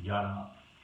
11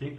6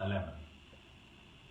11।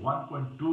1.2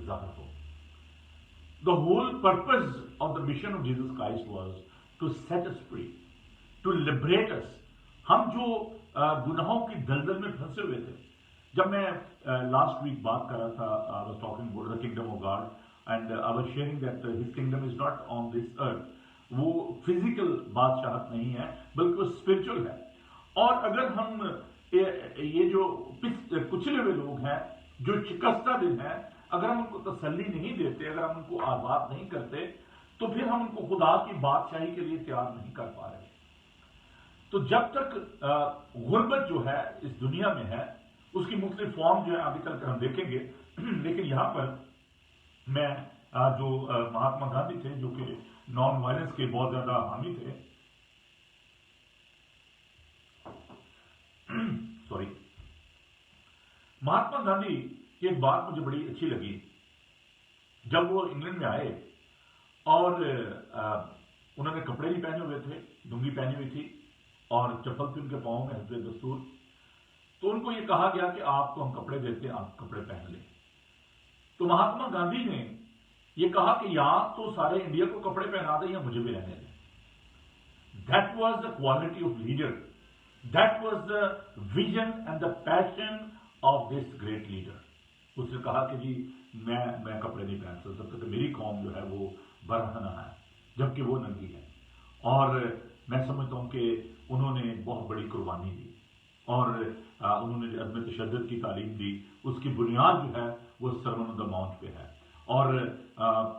ظاہر ہو. The whole purpose of the mission of Jesus Christ was to set us free, to liberate us. ہم جو گناہوں کی دلدل میں پھنسے ہوئے تھے. جب میں لاسٹ ویک بات کر رہا تھا, I was talking about the kingdom of God and I was sharing that his kingdom is not on this earth. وہ فزیکل بادشاہت نہیں ہے بلکہ وہ اسپرچل ہے. اور اگر ہم یہ جو کچلے ہوئے لوگ ہیں, جو شکستہ دل ہیں, اگر ہم ان کو تسلی نہیں دیتے, اگر ہم ان کو آزاد نہیں کرتے, تو پھر ہم ان کو خدا کی بادشاہی کے لیے تیار نہیں کر پا رہے. تو جب تک غربت جو ہے اس دنیا میں ہے, اس کی مختلف فارم جو ہے آگے چل کر ہم دیکھیں گے. لیکن یہاں پر میں جو مہاتما گاندھی تھے, جو کہ نان وائلنس کے بہت زیادہ حامی تھے, سوری, مہاتما گاندھی کی ایک بات مجھے بڑی اچھی لگی. جب وہ انگلینڈ میں آئے اور انہوں نے کپڑے نہیں پہنے ہوئے تھے, لنگی پہنی ہوئی تھی اور چپل تھی ان کے پاؤں میں حسب دستور, تو ان کو یہ کہا گیا کہ آپ کو ہم کپڑے دیتے ہیں, آپ کپڑے پہن لیں. تو مہاتما گاندھی نے یہ کہا کہ یا تو سارے انڈیا کو کپڑے پہنا دیں یا مجھے بھی رہنے دیں. That was the quality of leader, that was the vision and the passion of this great leader. اس نے کہا کہ جی میں کپڑے نہیں پہن سکتا جب تک میری قوم جو ہے وہ برہنہ ہے, جبکہ وہ ننگی ہے. اور میں سمجھتا ہوں کہ انہوں نے بہت بڑی قربانی دی اور انہوں نے عدم تشدد کی تعلیم دی. اس کی بنیاد جو ہے وہ سرمن آن دا ماؤنٹ پہ ہے. اور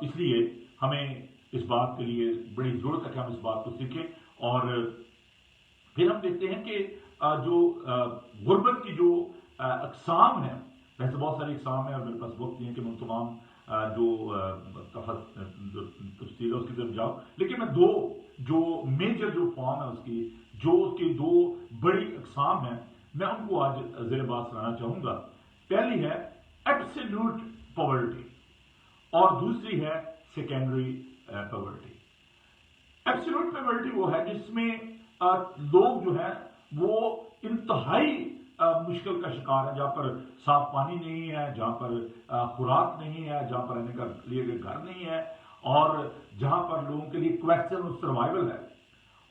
اس لیے ہمیں اس بات کے لیے بڑی ضرورت ہے کہ ہم اس بات کو سیکھیں. اور پھر ہم دیکھتے ہیں کہ جو غربت کی جو اقسام ہیں, ویسے بہت ساری اقسام ہیں اور میرے پاس وقت نہیں ہے کہ میں تمام جو تفصیل ہے اس کی طرف جاؤں, لیکن میں دو جو میجر جو فارم ہے اس کی, جو اس کی دو بڑی اقسام ہیں, میں ان کو آج زیر بات سنانا چاہوں گا. پہلی ہے ایبسلیوٹ پاورٹی اور دوسری ہے سیکنڈری پاورٹی. ایبسلیوٹ پاورٹی وہ ہے جس میں لوگ جو ہیں وہ انتہائی مشکل کا شکار ہے, جہاں پر صاف پانی نہیں ہے, جہاں پر خوراک نہیں ہے, جہاں پر رہنے کا لیے گھر نہیں ہے, اور جہاں پر لوگوں کے لیے کویسچن آف سروائیول ہے.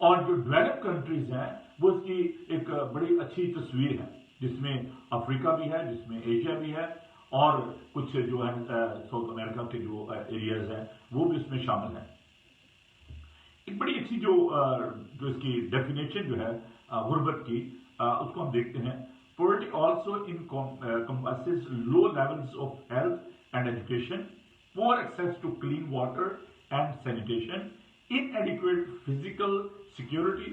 اور جو ڈیولپ کنٹریز ہیں وہ اس کی ایک بڑی اچھی تصویر ہے, جس میں افریقہ بھی ہے, جس میں ایشیا بھی ہے, اور کچھ جو ہے ساؤتھ امریکہ کے جو ایریاز ہیں وہ بھی اس میں شامل ہیں. ایک بڑی اچھی جو اس کی ڈیفینیشن جو ہے غربت کی, اس کو ہم دیکھتے ہیں. Poverty also encompasses low levels of health and education, poor access to clean water and sanitation, inadequate physical security,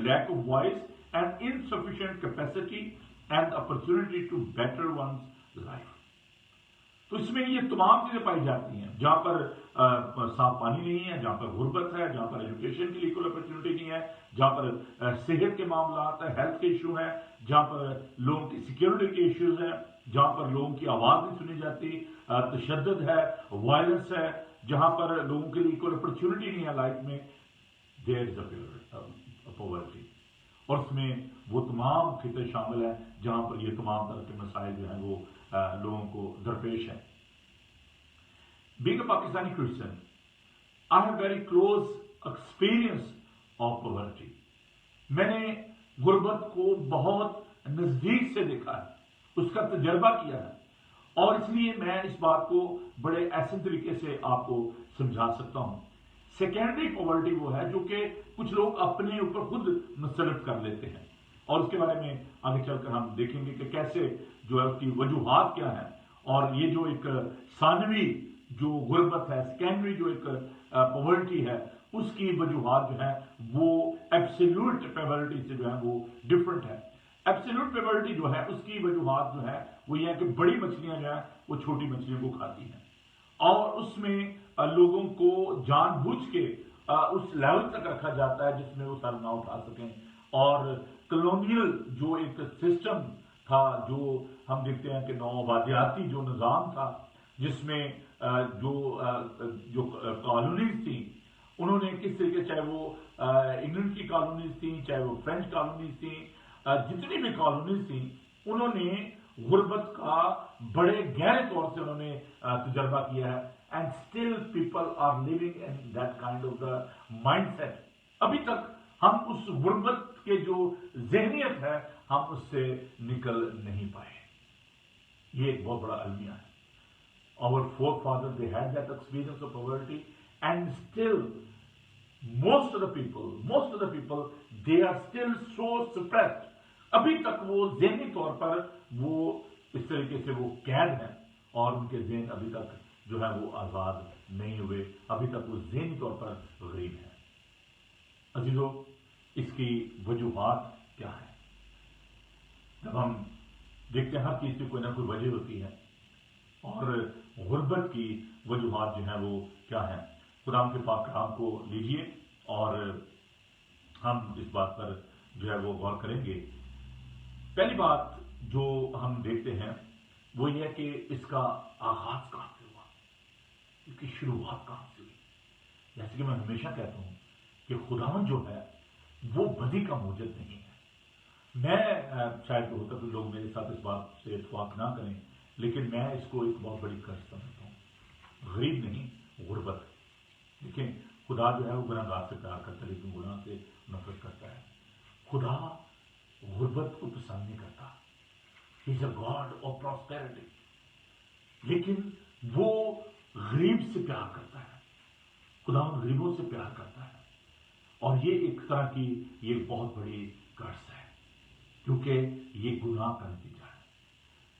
lack of voice, and insufficient capacity and opportunity to better one's life. تو اس میں یہ تمام چیزیں پائی جاتی ہیں, جہاں پر صاف پانی نہیں ہے, جہاں پر غربت ہے, جہاں پر ایجوکیشن کے لیے کوئی اپرچونٹی نہیں ہے, جہاں پر صحت کے معاملات ہیں, ہیلتھ کے ایشو ہیں, جہاں پر لوگوں کی سیکیورٹی کے ایشوز ہیں, جہاں پر لوگوں کی آواز نہیں سنی جاتی, تشدد ہے, وائلنس ہے, جہاں پر لوگوں کے لیے کوئی اپرچونٹی نہیں ہے لائف میں, دیر از اے پاورٹی. اور اس میں وہ تمام خطے شامل ہیں جہاں پر یہ تمام طرح کے مسائل جو ہیں وہ لوگوں کو درپیش ہیں. Being a Pakistani Christian, I have very close experience of poverty. میں نے غربت کو بہت نزدیک سے دیکھا ہے, اس کا تجربہ کیا ہے, اور اس لیے میں اس بات کو بڑے ایسے طریقے سے آپ کو سمجھا سکتا ہوں. سیکنڈری پاورٹی وہ ہے جو کہ کچھ لوگ اپنے اوپر خود مسلط کر لیتے ہیں, اور اس کے بارے میں آگے چل کر ہم دیکھیں گے کہ کیسے جو ہے اس کی وجوہات کیا ہیں. اور یہ جو ایک ثانوی جو غربت ہے, سیکنڈری جو ایک پاورٹی ہے, اس کی وجوہات جو ہے وہ ایبسلیوٹ پاورٹی سے جو ہے وہ ڈفرنٹ ہے. ایبسلیوٹ پاورٹی جو ہے اس کی وجوہات جو ہے وہ یہ ہے کہ بڑی مچھلیاں جو ہیں وہ چھوٹی مچھلیوں کو کھاتی ہیں, اور اس میں لوگوں کو جان بوجھ کے اس لیول تک رکھا جاتا ہے جس میں وہ سر نہ اٹھا سکیں. اور کلونیل جو ایک سسٹم تھا, جو ہم دیکھتے ہیں کہ نوآبادیاتی جو نظام تھا, جس میں جو کالونیز تھیں, انہوں نے کس طریقے, چاہے وہ انگلینڈ کی کالونیز تھیں, چاہے وہ فرینچ کالونیز تھیں, جتنی بھی کالونیز تھیں, انہوں نے غربت کا بڑے گہرے طور سے انہوں نے تجربہ کیا ہے. And still people are living in that kind of the mindset. ابھی تک ہم اس غربت کے جو ذہنیت ہے ہم اس سے نکل نہیں پائے. یہ ایک بہت بڑا المیہ ہے. Our forefathers, they had that experience of poverty, and still most of the people, they are still so suppressed. ابھی تک وہ ذہنی طور پر وہ اس طریقے سے وہ قید ہیں اور ان کے ذہن ابھی تک جو ہے وہ آزاد نہیں ہوئے. ابھی تک وہ ذہنی طور پر غریب ہیں. عزیزو، اس کی وجوہات کیا ہیں؟ جب ہم دیکھتے ہیں ہر چیز کی کوئی نہ کوئی وجہ ہوتی ہے، اور غربت کی وجوہات جو ہیں وہ کیا ہیں؟ خدا کے پاک کلام کو لیجئے اور ہم اس بات پر جو ہے وہ غور کریں گے. پہلی بات جو ہم دیکھتے ہیں وہ یہ ہے کہ اس کا آغاز کہاں سے ہوا، اس کی شروعات کہاں سے ہوئی. جیسے کہ میں ہمیشہ کہتا ہوں کہ خداوند جو ہے وہ بدی کا موجد نہیں ہے. میں شاید ہوتا تو لوگ میرے ساتھ اس بات سے اتفاق نہ کریں، لیکن میں اس کو ایک بہت بڑی قرض سمجھتا ہوں. غریب نہیں، غربت. لیکن خدا جو ہے وہ گناہگار سے پیار کرتا ہے لیکن گناہ سے نفرت کرتا ہے. خدا غربت کو پسند نہیں کرتا. ہی از اے گاڈ آف پراسپیرٹی. لیکن وہ غریب سے پیار کرتا ہے. خدا غریبوں سے پیار کرتا ہے، اور یہ ایک طرح کی یہ بہت بڑی قرض ہے، کیونکہ یہ گناہ کا نتیجہ ہے.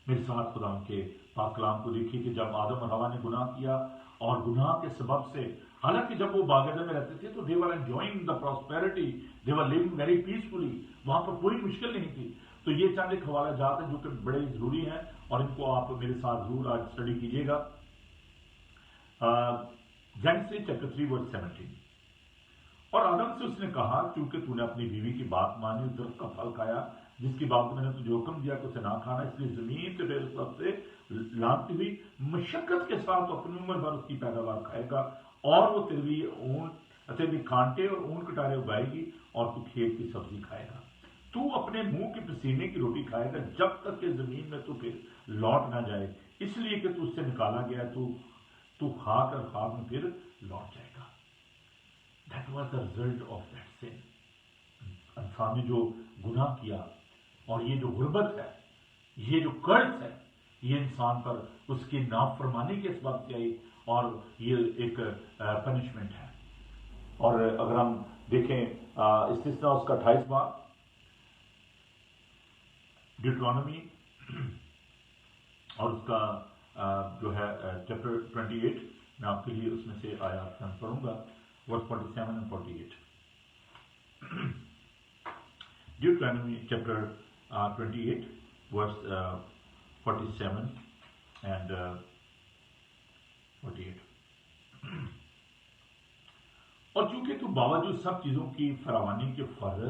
میرے ساتھ خدا کے پاک کلام کو دیکھیے کہ جب آدم اور حوا نے گناہ کیا، اور گناہ کے سبب سے، حالانکہ جب وہ باغ عدن میں رہتے تھے تو they were enjoying the prosperity, they were living very peacefully. وہاں پر کوئی مشکل نہیں تھی. تو یہ چند ایک حوالہ جات ہیں جو کہ بڑے ضروری ہیں، اور ان کو آپ میرے ساتھ ضرور آج اسٹڈی کیجیے گا. جینیسس چیپٹر 3 ورس 17. اور آدم سے اس نے کہا، کیونکہ تو نے اپنی بیوی کی بات مانی، اس درخت کا پھل کھایا جس کی بات میں نے تجھے حکم دیا کہ اسے نہ کھانا، اس لیے زمین سے اس وقت سے لانتی ہوئی مشقت کے ساتھ اپنی عمر بھر اس کی پیداوار کھائے گا، اور وہ تیری کانٹے اور اون کٹارے اگائے گی، اور تو کھیت کی سبزی کھائے گا. تو اپنے منہ کے پسینے کی روٹی کھائے گا جب تک کہ زمین میں تو پھر لوٹ نہ جائے، اس لیے کہ تو اس سے نکالا گیا، تو خاک اور خاک میں پھر لوٹ جائے گا. That was the result of that sin. انسان نے جو گناہ کیا، اور یہ جو غربت ہے، یہ جو قرض ہے، یہ انسان پر اس کی نافرمانی کے سبب سے آئی، اور یہ ایک پنشمنٹ ہے. اور اگر ہم دیکھیں استثناء اس کا 28واں ڈیوٹرانومی، اور اس کا جو ہے چیپٹر 28، میں آپ کے لیے اس میں سے آیات پڑھوں گا، ورس 47 and 48. Deuteronomy chapter 28 verse 47 and 48. اور چونکہ تو باوجود سب چیزوں کی فراوانی کے فرض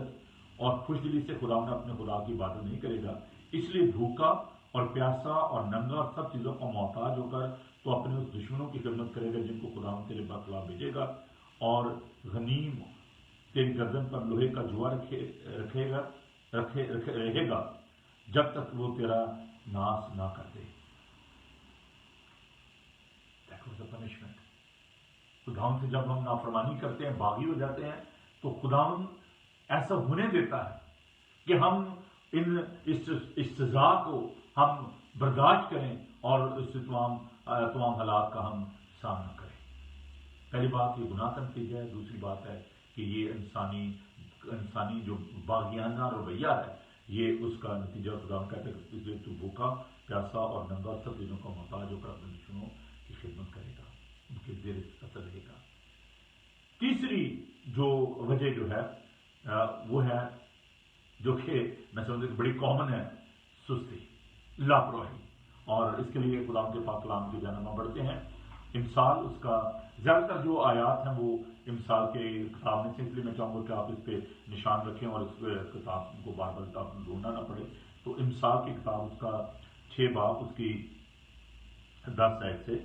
اور خوش دلی سے خدا نے اپنے خدا کی عبادت نہیں کرے گا، اس لیے بھوکا اور پیاسا اور ننگا اور سب چیزوں کا محتاج ہو کر تو اپنے اس دشمنوں کی خدمت کرے گا جن کو خدا تیرے برخلاف بھیجے گا، اور غنیم تیری گردن پر لوہے کا جوا رہے گا جب تک وہ تیرا ناس نہ کر دے. That was the punishment. خداوند سے جب ہم نافرمانی کرتے ہیں، باغی ہو جاتے ہیں، تو خداوند ایسا ہونے دیتا ہے کہ ہم اس سزا کو ہم برداشت کریں اور اس تمام حالات کا ہم سامنا کریں. پہلی بات یہ گناہ کا نتیجہ ہے. دوسری بات ہے کہ یہ انسانی جو باغیانہ رویہ ہے، یہ اس کا نتیجہ. خدا کہتے ہیں اس لیے تو بھوکا پیاسا اور ننگا سب چیزوں کا محتاج ہو کر اپنے دشمنوں کی خدمت کرے گا، ان کے زیر اثر رہے گا. تیسری جو وجہ جو ہے وہ ہے، جو کہ میں سمجھتا کہ بڑی کامن ہے، سستی، لاپرواہی. اور اس کے لیے خدا کے پاک کلام کی جانب بڑھتے ہیں. امثال اس کا زیادہ تر جو آیات ہیں وہ امثال کے کتاب میں سے، اس لیے میں چاہوں گا کہ آپ اس پہ نشان رکھیں اور اس کتاب کو بار بار آپ ڈھونڈنا نہ پڑے. تو امثال کی کتاب اس کا 6 باب اس کی 10 آیت سے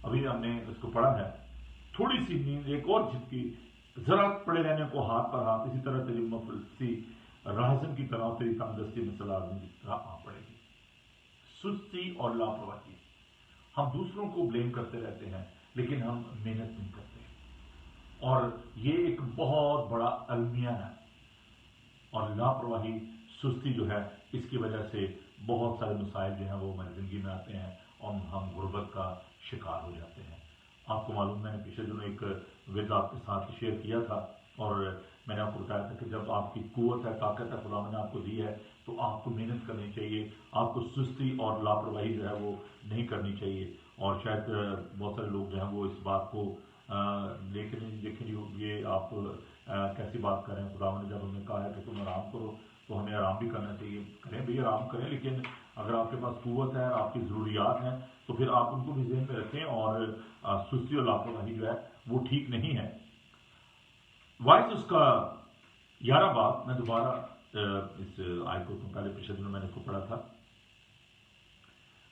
ابھی ہم نے اس کو پڑھا ہے. تھوڑی سی نیند ایک اور جھپکی، ذرا پڑے رہنے کو ہاتھ پر ہاتھ، اسی طرح تیری مفلسی راہزن کی طرح تیری تنگ دستی میں سلا آدمی کی طرح آ پڑے گی. سستی اور لاپرواہی. ہم دوسروں کو بلیم کرتے رہتے ہیں لیکن ہم محنت نہیں کرتے, اور یہ ایک بہت بڑا المیہ ہے. اور لاپرواہی, سستی جو ہے, اس کی وجہ سے بہت سارے مسائل جو ہیں وہ ہماری زندگی میں آتے ہیں اور ہم غربت کا شکار ہو جاتے ہیں. آپ کو معلوم, میں نے پچھلے دنوں ایک وعدہ آپ کے ساتھ شیئر کیا تھا, اور میں نے آپ کو بتایا تھا کہ جب آپ کی قوت ہے, طاقت ہے, خدا نے آپ کو دی ہے, تو آپ کو محنت کرنی چاہیے. آپ کو سستی اور لاپرواہی جو ہے وہ نہیں کرنی چاہیے. اور شاید بہت سارے لوگ جو ہیں وہ اس بات کو لیکن یہ آپ کیسی بات کر رہے ہیں, خدا نے جب ہمیں کہا ہے کہ تم آرام کرو تو ہمیں آرام بھی کرنا چاہیے. کریں بھی, آرام کریں, لیکن اگر آپ کے پاس قوت ہے اور آپ کی ضروریات ہیں تو پھر آپ ان کو بھی ذہن میں رکھیں. اور سستی اور لاپرواہی جو ہے وہ ٹھیک نہیں ہے. وائس اس کا 11 باب, میں دوبارہ اس آیت کو پہلے پچھلے دنوں میں نے اس کو پڑھا تھا,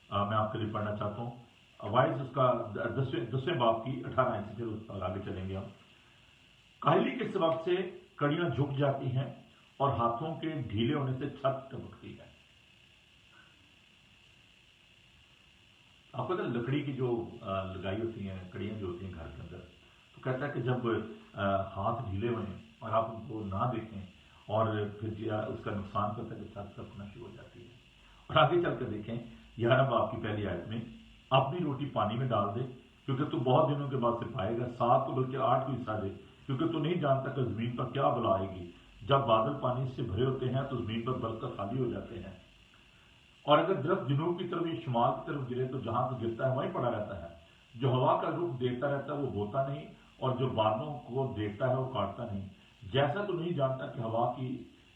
میں آپ کے لیے پڑھنا چاہتا ہوں. وائس اس کا 10ویں باب کی 18 آیت سے پھر اس پر آگے چلیں گے ہم. کاہلی کے سبب سے کڑیاں جھک جاتی ہیں اور ہاتھوں کے ڈھیلے ہونے سے چھت ٹپکتی ہے. آپ کو پتہ لکڑی کی جو لگائی ہوتی ہیں, کڑیاں جو ہوتی ہیں گھر کے اندر, تو کہتا ہے کہ جب ہاتھ ڈھیلے ہوئے اور آپ ان کو نہ دیکھیں اور پھر اس کا نقصان کرتا ہے کہ چھت ٹپکنا شروع ہو جاتی ہے. اور آگے چل کر دیکھیں 11 باب کی پہلی آیت میں, اپنی روٹی پانی میں ڈال دے کیونکہ تو بہت دنوں کے بعد سے پائے گا, 7 کو بلکہ 8 کو حصہ دے کیونکہ تو نہیں جانتا کہ زمین پر کیا بلا آئے گی. جب بادل پانی سے بھرے ہوتے ہیں تو زمین پر برف کر خالی ہو جاتے ہیں. اور اگر درخت جنوب کی طرف یا شمال کی طرف گرے تو جہاں سے گرتا ہے وہیں پڑا رہتا ہے. جو ہوا کا رخ دیکھتا رہتا ہے وہ بوتا نہیں, اور جو بادلوں کو دیکھتا ہے وہ کاٹتا نہیں. جیسا تو نہیں جانتا کہ ہوا کی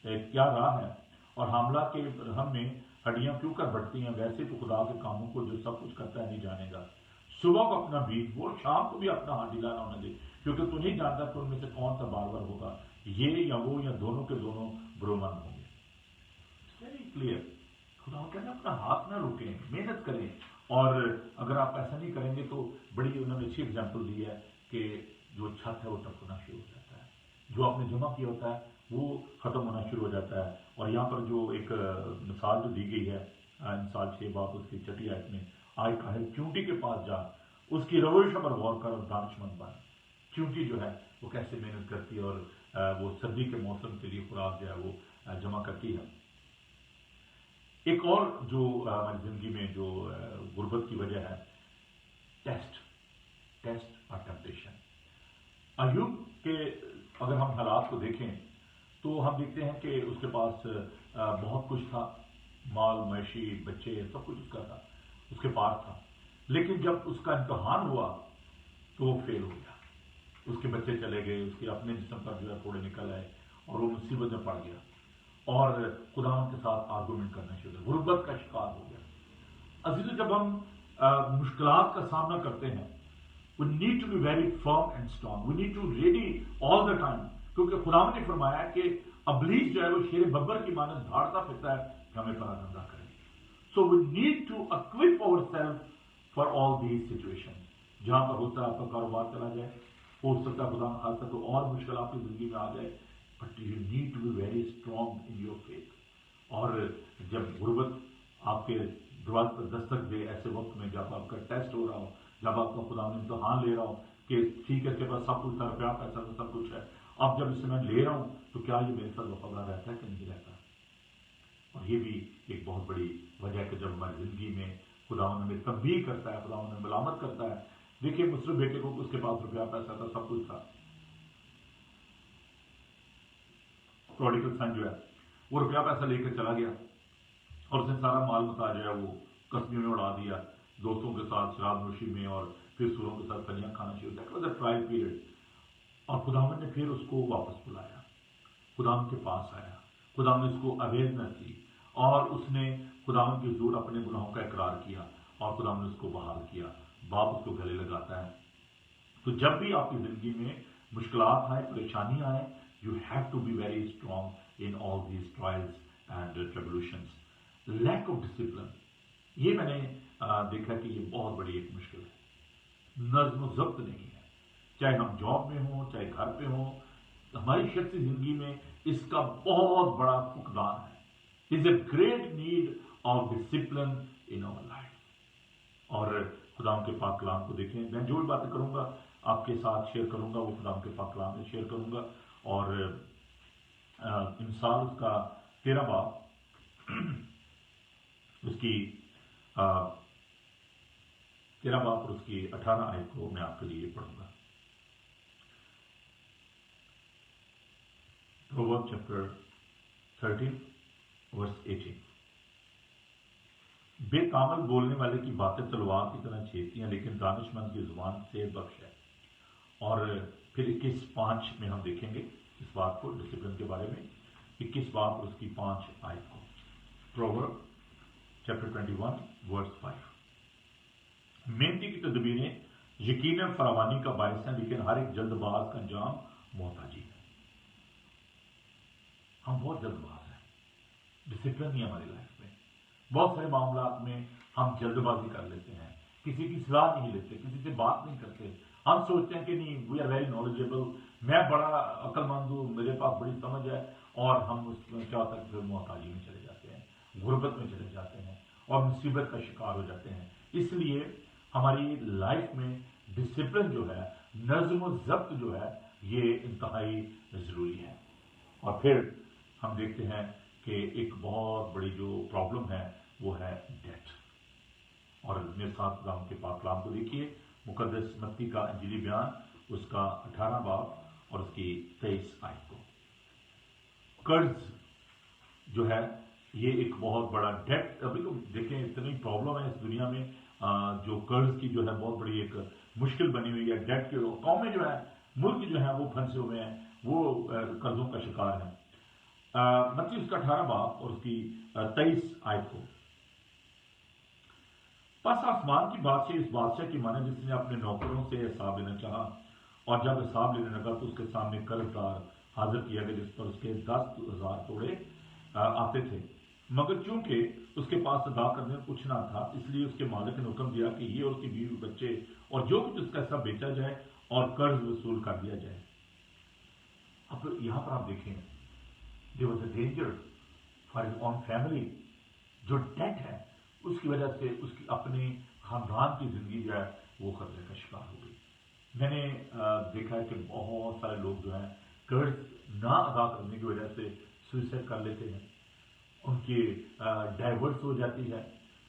کیا راہ ہے اور حاملہ کے رحم میں ہڈیاں کیوں کر بڑھتی ہیں, ویسے تو خدا کے کاموں کو جو سب کچھ کرتا ہے نہیں جانے گا. صبح کو اپنا بیج وہ, شام کو بھی اپنا ہاتھ ڈھیلا نہ ہونے دے کیونکہ تو نہیں جانتا کہ ان میں سے کون سا بار بار ہوگا, یہ یا وہ یا دونوں کے دونوں برومند ہوں گے. Very clear. خدا کہتے ہیں اپنا ہاتھ نہ روکیں, محنت کریں. اور اگر آپ ایسا نہیں کریں گے تو بڑی انہوں نے اچھی اگزامپل دی ہے کہ جو چھت ہے وہ ٹپکنا شروع ہو جاتا ہے, جو آپ نے جمع کیا ہوتا ہے وہ ختم ہونا شروع ہو جاتا ہے. اور یہاں پر جو ایک مثال جو دی گئی ہے, مثال 6 باب اس کی 6 آیت میں, آئے کاہل چونٹی کے پاس جا, اس کی روش پر غور کر اور دانش مند بن. چونٹی جو ہے وہ کیسے محنت کرتی ہے اور وہ سردی کے موسم کے لیے خوراک جو ہے وہ جمع کرتی ہے. ایک اور جو ہماری زندگی میں جو غربت کی وجہ ہے, ٹیسٹ اور ٹیمپٹیشن. ایوب کے اگر ہم حالات کو دیکھیں تو ہم دیکھتے ہیں کہ اس کے پاس بہت کچھ تھا, مال معیشی, بچے, سب کچھ اس کا تھا, اس کے پاس تھا. لیکن جب اس کا امتحان ہوا تو وہ فیل ہو گیا. اس کے بچے چلے گئے, اس کے اپنے جسم پر جو ہے پھوڑے نکل آئے اور وہ مصیبت میں پڑ گیا اور خدا کے ساتھ آرگومنٹ کرنا شروع کیا, غربت کا شکار ہو گیا. عزیزو, جب ہم مشکلات کا سامنا کرتے ہیں, we need to be very firm and strong. We need to ready all the time. کیونکہ خدا نے فرمایا کہ ابلیس جو ہے وہ شیر ببر کی مانند دھاڑتا پھرتا ہے کہ ہمیں پراگندہ کرے. So we need to equip ourselves for all these situations. جہاں پر ہوتا ہے آپ کا کاروبار چلا جائے, ہو سکتا ہے خدا خاصا تو اور مشکل آپ کی زندگی میں آ جائے, but you need to be very strong in your faith. اور جب غربت آپ کے دروازے پر دستک دے, ایسے وقت میں جب آپ کا ٹیسٹ ہو رہا ہو, جب آپ کا خدا نے امتحان لے رہا ہو کہ ٹھیک ہے اس کے پاس سب کچھ تھا, روپیہ پیسہ تو سب کچھ ہے, اب جب اسے میں لے رہا ہوں تو کیا یہ میرے ساتھ وفادار رہتا ہے کہ نہیں رہتا. اور یہ بھی ایک بہت بڑی وجہ ہے کہ جب ہماری زندگی میں خدا ہمیں تنبیہ کرتا ہے, خدا ہمیں ملامت کرتا ہے. دیکھیے مصر بیٹے کو اس کے پاس روپیہ پیسہ تھا, سب کچھ تھا, پروڈیگل سن جو ہے وہ روپیہ پیسہ لے کر چلا گیا اور اس نے سارا مال متا جو ہے وہ کسبیوں میں اڑا دیا, دوستوں کے ساتھ شراب نوشی میں اور پھر سوروں کے ساتھ کلیاں کھانا شروع کیا. Trial period. اور خداوند نے پھر اس کو واپس بلایا, خداوند کے پاس آیا, خداوند نے اس کو اویئرنیس دی اور اس نے خداوند کے حضور اپنے گناہوں کا اقرار کیا اور خداوند نے اس کو بحال کیا. باپ اس کو گلے لگاتا ہے. تو جب بھی آپ کی زندگی میں مشکلات آئیں, پریشانی آئیں, you have to be very strong in all these trials and tribulations. Lack of discipline. یہ میں نے دیکھا کہ یہ بہت بڑی ایک مشکل ہے. نظم و ضبط نہیں ہے, چاہے ہم جاب میں ہوں چاہے گھر پہ ہوں, ہماری شخصی زندگی میں اس کا بہت بڑا فقدان ہے. There is a great need of discipline in our life. اور خدا کے پاک کلام کو دیکھیں. میں جو بھی باتیں کروں گا آپ کے ساتھ شیئر کروں گا وہ خدا کے پاک کلام میں شیئر کروں گا. اور امثال اس کا 13 باب اس کی 13 باب اور اس کی 18 آیت کو میں آپ کے لیے پڑھوں گا. Proverbs chapter 13 verse 18. بے کامل بولنے والے کی باتیں تلوار کی طرح چھیدتی ہیں لیکن دانش مند کی زبان سے بخش ہے. اور پھر 21:5 میں ہم دیکھیں گے اس بات کو, ڈسپلن کے بارے میں. 21 باب اور اس کی 5 آیت کو. Proverbs chapter 21 verse 5. محنتی کی تدبیریں یقیناً فراوانی کا باعث ہیں لیکن ہر ایک جلد باز کا انجام محتاجی ہے. ہم بہت جلد باز ہیں, ڈسپلن نہیں ہماری لائف میں. بہت سارے معاملات میں ہم جلد بازی کر لیتے ہیں, کسی کی صلاح نہیں لیتے, کسی سے بات نہیں کرتے. ہم سوچتے ہیں کہ نہیں, وی آر ویری نالجیبل, میں بڑا عقل مند ہوں, میرے پاس بڑی سمجھ ہے, اور ہم اس میں کیا ہوتا ہے پھر محتاجی میں چلے جاتے ہیں, غربت میں چلے جاتے ہیں اور مصیبت کا شکار ہو جاتے ہیں. اس لیے ہماری لائف میں ڈسپلن جو ہے, نظم و ضبط جو ہے, یہ انتہائی ضروری ہے. اور پھر ہم دیکھتے ہیں کہ ایک بہت بڑی جو پرابلم ہے وہ ہے ڈیٹ. اور میرے ساتھ خدا کے پاک کلام کو دیکھیے, مقدس متی کا انجیلی بیان اس کا 18 باب اور اس کی 23 آیت کو. قرض جو ہے یہ ایک بہت بڑا ڈیٹ, ابھی تو دیکھیں اتنی پرابلم ہے اس دنیا میں, جو قرض کی جو ہے بہت بڑی ایک مشکل بنی ہوئی ہے. ڈیٹ کے قومیں جو ہے, ملک جو ہے وہ پھنسے ہوئے ہیں, وہ قرضوں کا شکار ہیں. متی اس کا 18 باب اور اس کی 23 آیت کو. پس آسمان کی بادشاہ اس بادشاہ کی مانے جس نے اپنے نوکروں سے حساب لینا چاہا, اور جب حساب لینے لگا تو اس کے سامنے قرض دار حاضر کیا گیا جس پر اس کے 10,000 توڑے آتے تھے, مگر چونکہ اس کے پاس ادا کرنے کو کچھ نہ تھا, اس لیے اس کے مالک نے حکم دیا کہ یہ اور اس کی بیوی بچے اور جو کچھ اس کا حصہ بیچا جائے اور قرض وصول کر دیا جائے. اب یہاں پر آپ دیکھیں, there was a danger for his own family. جو ڈیٹ ہے اس کی وجہ سے اس کی اپنے خاندان کی زندگی جو ہے وہ خطرے کا شکار ہو گئی. میں نے دیکھا ہے کہ بہت سارے لوگ جو ہیں قرض نہ ادا کرنے کی وجہ سے سوئسائڈ کر لیتے ہیں, ان کی ڈائیورس ہو جاتی ہے,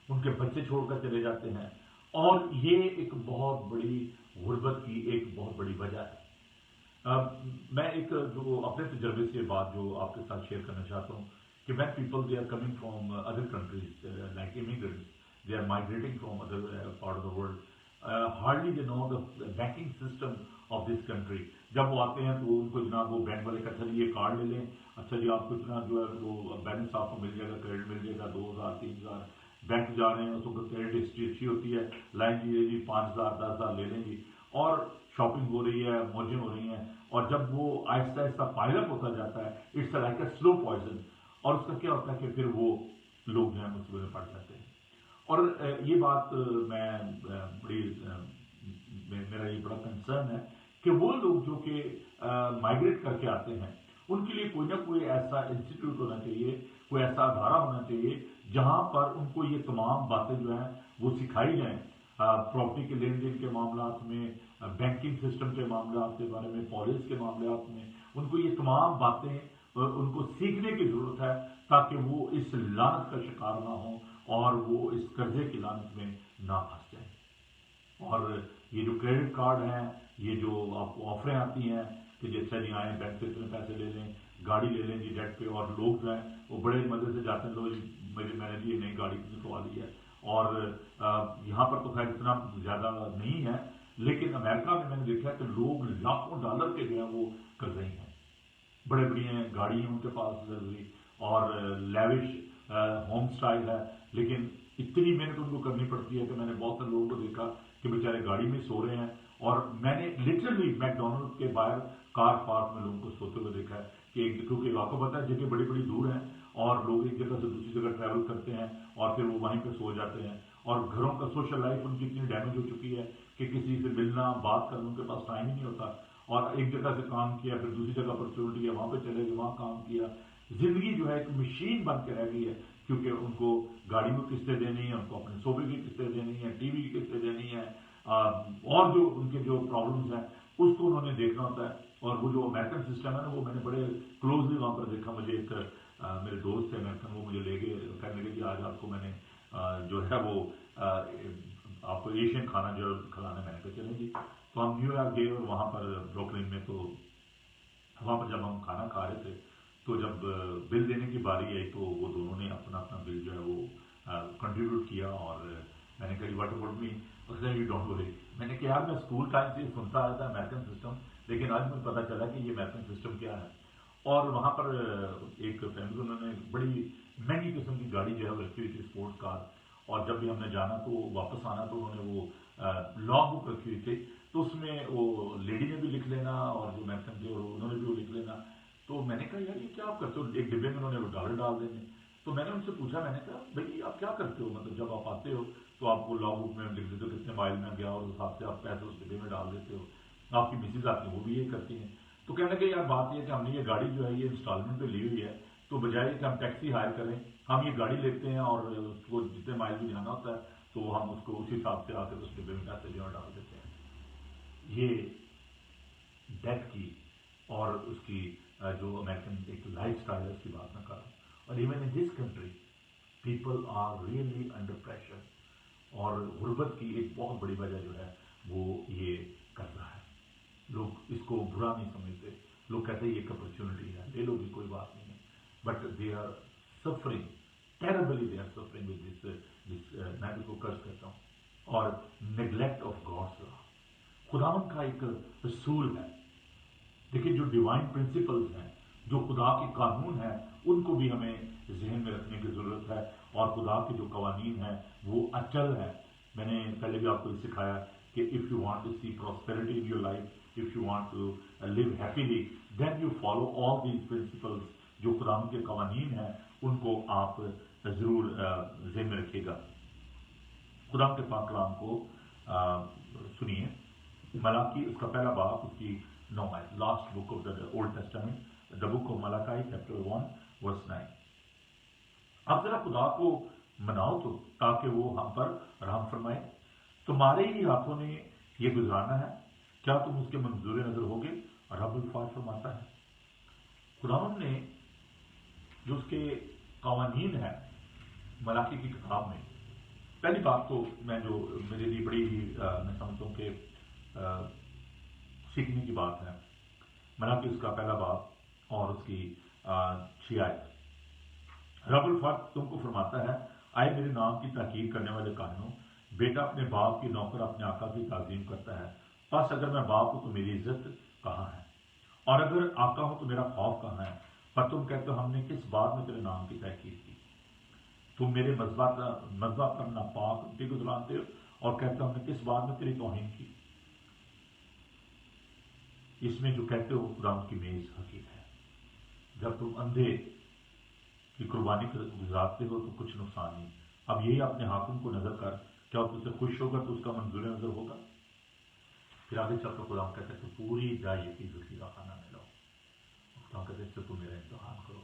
ان کے بچے چھوڑ کر چلے جاتے ہیں, اور یہ ایک بہت بڑی غربت کی ایک بہت بڑی وجہ ہے. میں ایک جو اپنے تجربے سے بات جو آپ کے ساتھ شیئر کرنا چاہتا ہوں کہ when people they are coming from other countries like immigrants, they are migrating from other part of the world, hardly they know the banking system of this country. جب وہ آتے ہیں تو ان کو جناب وہ بینک والے کہتے ہیں یہ کارڈ لے لیں, اچھا جی آپ کو اتنا جو ہے وہ بیلنس آپ کو مل جائے گا, کریڈٹ مل جائے گا 2,000 3,000. بینک جا رہے ہیں اس کو کریڈٹ ہسٹری اچھی ہوتی ہے, لائن جی 5,000 10,000 لے لیں جی, اور شاپنگ ہو رہی ہے, موجیں ہو رہی ہیں. اور جب وہ آہستہ آہستہ پائل اپ ہوتا جاتا ہے, it's like a slow poison, اور اس کا کیا ہوتا ہے کہ پھر وہ لوگ جو ہیں مصیبت میں پڑ جاتے ہیں. اور یہ بات میں بڑی میرا یہ بڑا کنسرن ہے کہ وہ لوگ جو کہ مائگریٹ کر کے آتے ہیں ان کے لیے کوئی نہ کوئی ایسا انسٹیٹیوٹ ہونا چاہیے, کوئی ایسا ادارہ ہونا چاہیے جہاں پر ان کو یہ تمام باتیں جو ہیں وہ سکھائی جائیں, پراپرٹی کے لین دین کے معاملات میں, بینکنگ سسٹم کے معاملات کے بارے میں, پالیسی کے معاملات میں. ان کو یہ تمام باتیں ان کو سیکھنے کی ضرورت ہے تاکہ وہ اس لعنت کا شکار نہ ہوں اور وہ اس قرضے کی لعنت میں نہ پھنس جائیں. اور یہ جو کریڈٹ کارڈ ہیں, یہ جو آپ کو آفریں آتی ہیں کہ جیسے نہیں آئیں بینک سے اتنے پیسے لے لیں, گاڑی لے لیں جی ڈیٹ پہ, اور لوگ جو ہیں وہ بڑے مزے سے جاتے ہیں, لو میں نے یہ نئی گاڑی نکلوا لی ہے. اور یہاں پر تو خیر اتنا زیادہ نہیں ہے, لیکن امریکہ میں نے دیکھا کہ لوگ لاکھوں ڈالر کے جو ہیں وہ قرضے ہیں, بڑے بڑی ہیں گاڑی ہیں ان کے پاس ضروری, اور لیوش ہوم سٹائل ہے, لیکن اتنی محنت ان کو کرنی پڑتی ہے کہ میں نے بہت سے لوگوں کو دیکھا کہ بیچارے گاڑی میں سو رہے ہیں. اور میں نے لٹرلی میک ڈونلڈ کے باہر کار پارک میں لوگوں کو سوتے ہوئے دیکھا ہے کہ کیونکہ آپ کو پتا ہے جگہ بڑی بڑی دور ہیں اور لوگ ایک جگہ سے دوسری جگہ ٹریول کرتے ہیں اور پھر وہ وہیں پہ سو جاتے ہیں, اور گھروں کا سوشل لائف ان کی اتنی ڈیمیج ہو چکی ہے کہ کسی سے ملنا بات کرنا ان کے پاس ٹائم ہی نہیں ہوتا, اور ایک جگہ سے کام کیا پھر دوسری جگہ اپرچونٹی ہے وہاں پہ چلے گئے وہاں کام کیا. زندگی جو ہے ایک مشین بن کے رہ گئی ہے کیونکہ ان کو گاڑی میں قسطیں دینی ہیں، ان کو اپنے صوبے کی قسطیں دینی ہیں، ٹی وی کی قسطیں دینی ہیں، اور جو ان کے جو پرابلمس ہیں اس کو انہوں نے دیکھنا ہوتا ہے. اور وہ جو امیرکن سسٹم ہے نا، وہ میں نے بڑے کلوزلی وہاں پر دیکھا. مجھے ایک میرے دوست تھے امیرکن، وہ مجھے لے گئے، کہنے لگے کہ آج آپ کو میں نے جو ہے وہ آپ کو ایشین کھانا جو کھلانا. میں نے کہا چلیں جی. تو ہم نیو یارک گئے اور وہاں پر بروکلن میں، تو وہاں پر جب ہم کھانا کھا رہے تھے تو جب بل دینے کی باری آئی تو وہ دونوں نے اپنا اپنا بل جو ہے وہ کنٹریبیوٹ کیا. اور میں نے کہا واٹ اباؤٹ می؟ اس نے یو ڈونٹ وری. میں نے کہا یار میں اسکول ٹائم سے سنتا آیا تھا امیرکن سسٹم، لیکن آج مجھے پتا چلا کہ یہ امیرکن سسٹم کیا ہے. اور وہاں پر ایک فیملی انہوں نے بڑی مہنگی قسم کی گاڑی جو ہے وہ رکھی ہوئی تھی، اسپورٹس کار. اور جب بھی ہم نے جانا تو واپس آنا تو انہوں نے وہ لاگ بک رکھی ہوئی تھی، تو اس میں وہ لیڈی نے بھی لکھ لینا اور جو امیرکن تھے انہوں نے بھی وہ لکھ لینا. تو میں نے کہا یار یہ کیا آپ کرتے ہو؟ ایک ڈبے میں انہوں نے وہ ڈالر ڈال دینے. تو میں نے ان سے پوچھا، میں نے کہا بھائی آپ کیا کرتے ہو؟ مطلب جب آپ آتے ہو تو آپ کو لاگ بک میں لکھ دیتے ہو کتنے مائل میں گیا اور اس حساب سے آپ پیسے اس ڈبے میں ڈال دیتے ہو. آپ کی مسز آتی ہیں وہ بھی یہ کرتی ہیں. تو کہنے لگے یار بات یہ ہے کہ ہم نے یہ گاڑی جو ہے یہ انسٹالمنٹ پہ لی ہوئی ہے، تو بجائے کہ ہم ٹیکسی ہائر کریں ہم یہ گاڑی لیتے ہیں اور اس کو جتنے مائل بھی جانا ہوتا ہے تو ہم اس کو اسی حساب سے آ کے اس ڈبے میں پیسے جو ہے ڈال دیتے ہیں. یہ ڈیتھ کی اور اس کی جو امیرکن ایک لائف اسٹائل ہے اس کی بات نہ کروں. اور even in this country people are really under pressure. اور غربت کی ایک بہت بڑی وجہ جو ہے وہ یہ کر رہا ہے. لوگ اس کو برا نہیں سمجھتے، لوگ کہتے ہیں یہ ایک اپرچونٹی ہے، لے لو بھی کوئی بات نہیں ہے. But they are suffering terribly, they are suffering with this میں اس کو قرض کرتا ہوں. اور نیگلیکٹ آف گاڈس لا، خداوند کا ایک اصول ہے. دیکھیے جو ڈیوائن پرنسپلز ہیں، جو خدا کے قانون ہیں، ان کو بھی ہمیں ذہن میں رکھنے کی ضرورت ہے. اور خدا کے جو قوانین ہیں وہ اچل ہیں. میں نے پہلے بھی آپ کو یہ سکھایا کہ if you want to see prosperity in your life, if you want to live happily, then you follow all these principles. جو خدا کے قوانین ہیں ان کو آپ ضرور ذہن میں رکھیے گا. خدا کے پاک کلام کو سنیے. ملاکی اس کا پہلا باب، اس کی 9 آیت، last book of the old testament, the book of Malachi chapter 1 verse 9. اب ذرا خدا کو مناؤ تو تاکہ وہ ہم پر رحم فرمائے. تمہارے ہی ہاتھوں نے یہ گزرانا ہے، کیا تم اس کے منظور نظر ہوگے؟ رب الفاظ فرماتا ہے خداوند نے جو اس کے قوانین ہیں ملاکی کی کتاب میں. پہلی بات تو میں جو میرے لیے بڑی ہی میں سمجھتا ہوں کہ سیکھنے کی بات ہے، ملاکی اس کا پہلا باب اور اس کی 6 آیت. رب الفاظ تم کو فرماتا ہے، آئے میرے نام کی تحقیق کرنے والے کانوں، بیٹا اپنے باپ کی نوکر اپنے آقا کی تعظیم کرتا ہے. پس اگر میں باپ ہوں تو میری عزت کہاں ہے، اور اگر آقا ہوں تو میرا خوف کہاں ہے؟ پر تم کہتے ہو ہم نے کس بات میں تیرے نام کی تحقیق کی؟ تم میرے مذبح پر ناپاک روٹی گزراتے ہو اور کہتے ہو ہم نے کس بات میں تیری توہین کی؟ اس میں جو کہتے ہو خدا کی میز حقیق ہے. جب تم اندھے کی قربانی گزارتے ہو تو کچھ نقصان نہیں. اب یہی اپنے حاکم کو نظر کر، کیا اس سے خوش ہوگا تو اس کا منظور نظر ہوگا؟ پھر آگے چل کر خدا کہتے ہیں کہ پوری دائی کی ذخیرہ خانہ میں لاؤ. خدا کہتے ہیں اس سے تم میرا امتحان کرو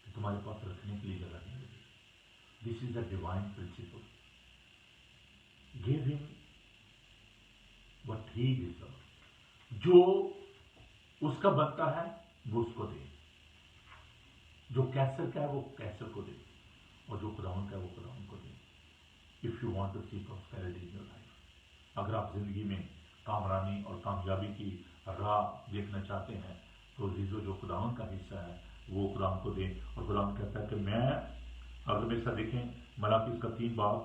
کہ تمہارے پاس رکھنے کے لیے جگہ نہیں لگی. دس از اے ڈیوائن پرنسپل. گیو ہم وٹ ہی ڈیزرو. جو اس کا بنتا ہے وہ اس کو دے. جو کیسر کا ہے وہ کیسر کو دے، اور جو خداوند کا ہے وہ خداوند کو دے. If you want to see prosperity in your life, اگر آپ زندگی میں کامرانی اور کامیابی کی راہ دیکھنا چاہتے ہیں تو عزیزو جو خداوند کا حصہ ہے وہ خداوند کو دیں. اور خداوند کہتا ہے کہ میں، اگر میرے ساتھ دیکھیں ملاکی اس کا 3 باب،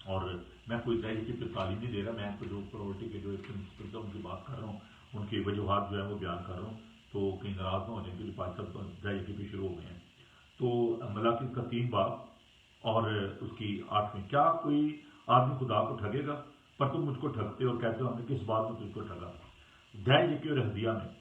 اور میں کوئی ظاہر کی تعلیم نہیں دے رہا، میں تو جو پراورٹی کے جو پرنسپل ان کی بات کر رہا ہوں، ان کی وجوہات جو ہے وہ بیان کر رہا ہوں. تو کہیں ناراض نہ ہو جائیں کہ پانچ سب ظاہر کی بھی شروع ہو گئے ہیں. تو ملاکی اس کا 3 باب اور اس کی 8ویں. کیا کوئی آدمی خدا کو ٹھگے گا؟ پر تم مجھ کو ٹھگتے اور کہتے ہو ہم نے کس بات میں تجھ کو ٹھگا؟ دہ یکی اور ہدیہ میں